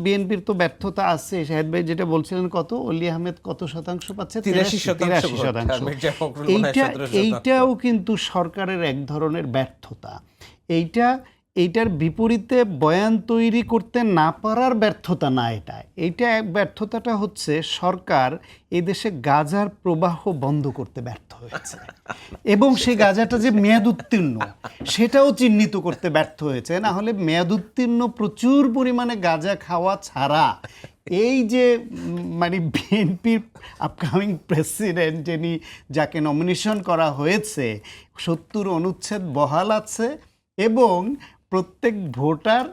বিএনপির তো ব্যর্থতা আছে। শাহেদ ভাই যেটা বলছিলেন, কত অলি আহমেদ কত শতাংশ পাচ্ছে? 83%। এইটাও কিন্তু সরকারের এক ধরনের ব্যর্থতা। এইটার বিপরীতে বয়ান তৈরি করতে না পারার ব্যর্থতা না। এইটা ব্যর্থতাটা হচ্ছে সরকার এই দেশে গাঁজার প্রবাহ বন্ধ করতে ব্যর্থ হয়েছে এবং সেই গাঁজাটা যে মেয়াদ উত্তীর্ণ সেটাও চিহ্নিত করতে ব্যর্থ হয়েছে। না হলে মেয়াদ উত্তীর্ণ প্রচুর পরিমাণে গাঁজা খাওয়া ছাড়া এই যে মানে বিএনপির আপকামিং প্রেসিডেন্ট যিনি যাকে নমিনেশন করা হয়েছে 70 অনুচ্ছেদ বহাল আছে এবং প্রত্যেক ভোটার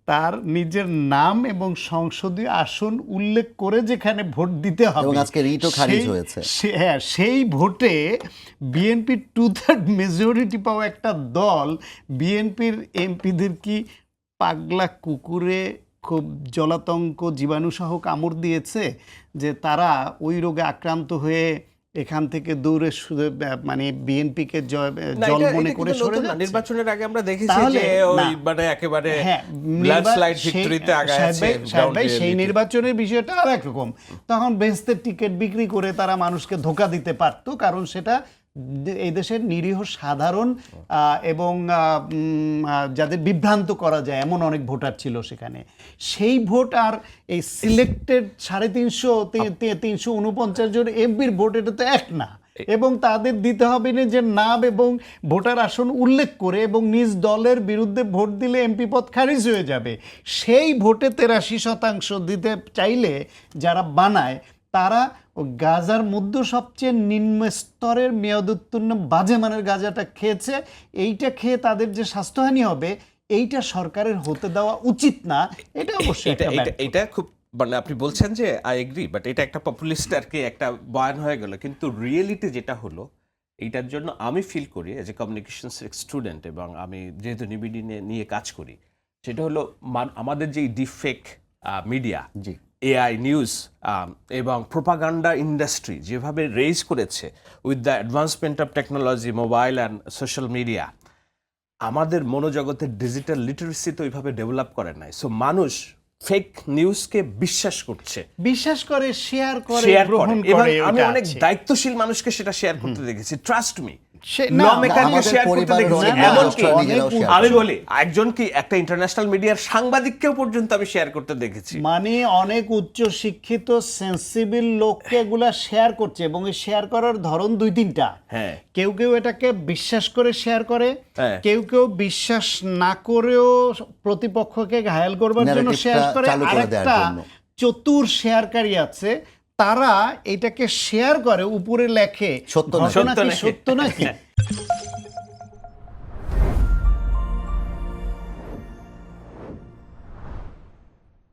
তার নিজের নাম এবং সংসদীয় আসন উল্লেখ করে যেখানে ভোট দিতে হবে এবং আজকে রিটও খারিজ হয়েছে। সেই ভোটে বিএনপি 2/3 মেজরিটি পাওয়া একটা দল বিএনপির এমপিদের কি পাগলা কুকুরে খুব জলাতঙ্ক জীবাণুসহ কামড় দিয়েছে যে তারা ওই রোগে আক্রান্ত হয়ে এখান থেকে দূরে মানে বিএনপিকে জল মনে করে সরে যাচ্ছে। নির্বাচনের আগে আমরা দেখেছি যে ওই মানে একেবারে ল্যান্ডস্লাইড ভিক্টরিতে আগাচ্ছে। সেই নির্বাচনের বিষয়টা আর একরকম। তখন বেহেশতের টিকিট বিক্রি করে তারা মানুষকে ধোঁকা দিতে পারত, কারণ সেটা এই দেশের নিরীহ সাধারণ এবং যাদের বিভ্রান্ত করা যায় এমন অনেক ভোটার ছিল সেখানে। সেই ভোট আর এই সিলেক্টেড 349 জন এমপির ভোট, এটা তো এক না। এবং তাদের দিতে হবে না যে নাম এবং ভোটার আসন উল্লেখ করে এবং নিজ দলের বিরুদ্ধে ভোট দিলে এমপি পদ খারিজ হয়ে যাবে। সেই ভোটে 83% দিতে চাইলে যারা বানায় তারা গাজার মধ্যে সবচেয়ে নিম্ন স্তরের মেয়াদোত্তীর্ণ বাজে মানের গাঁজাটা খেয়েছে। এইটা খেয়ে তাদের যে স্বাস্থ্যহানি হবে এইটা সরকারের হতে দেওয়া উচিত না। এটা অবশ্যই এটা খুব মানে আপনি বলছেন যে আই এগ্রি, বাট এটা একটা পপুলিস্ট আর কি একটা বয়ান হয়ে গেল। কিন্তু রিয়েলিটি যেটা হলো, এইটার জন্য আমি ফিল করি এজ এ কমিউনিকেশনস স্টুডেন্ট এবং আমি যেহেতু নিবিডি নিয়ে কাজ করি, সেটা হলো আমাদের যে ডিফেক মিডিয়া, এআই নিউজ এবং প্রোপাগান্ডা ইন্ডাস্ট্রি যেভাবে রেজ করেছে with the advancement of technology, mobile and social media, আমাদের মনোজগতের ডিজিটাল লিটারেসি তো ওইভাবে ডেভেলপ করে নাই। সো মানুষ ফেক নিউজকে বিশ্বাস করে, শেয়ার করে, গ্রহণ করে। আমি অনেক দায়িত্বশীল মানুষকে সেটা শেয়ার করতে দেখেছি, ট্রাস্ট মি। আমি বলি একজন কি একটা ইন্টারন্যাশনাল মিডিয়ার সাংবাদিককেও পর্যন্ত আমি শেয়ার করতে দেখেছি। মানে অনেক উচ্চ শিক্ষিত সেন্সিবল লোককে এগুলা শেয়ার করছে এবং এই শেয়ার করার ধরন 2-3টা। কেউ কেউ এটাকে বিশ্বাস করে শেয়ার করে, কেউ কেউ বিশ্বাস না করেও প্রতিপক্ষকে ঘায়াল করবার জন্য শেয়ার করে। আরেকটা চতুর শেয়ারকারী আছে, তারা এটাকে শেয়ার করে, উপরে লেখে সত্য নাকি